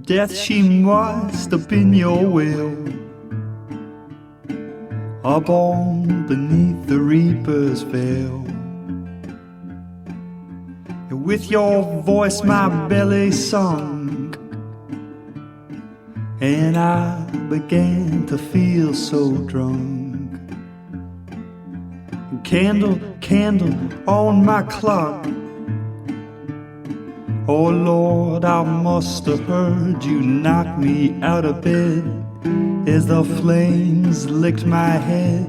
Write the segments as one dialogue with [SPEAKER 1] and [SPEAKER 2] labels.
[SPEAKER 1] Death, she must have been your will, or born beneath the reaper's veil. With your voice my belly sung, and I began to feel so drunk. Candle, candle on my clock, oh Lord, I must have heard you knock me out of bed as the flames licked my head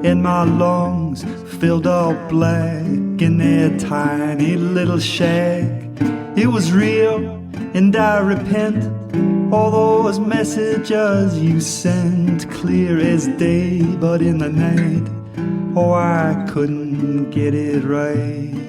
[SPEAKER 1] and my lungs filled up black in their tiny little shack. It was real and I repent, all those messages you sent clear as day, but in the night, oh I couldn't get it right.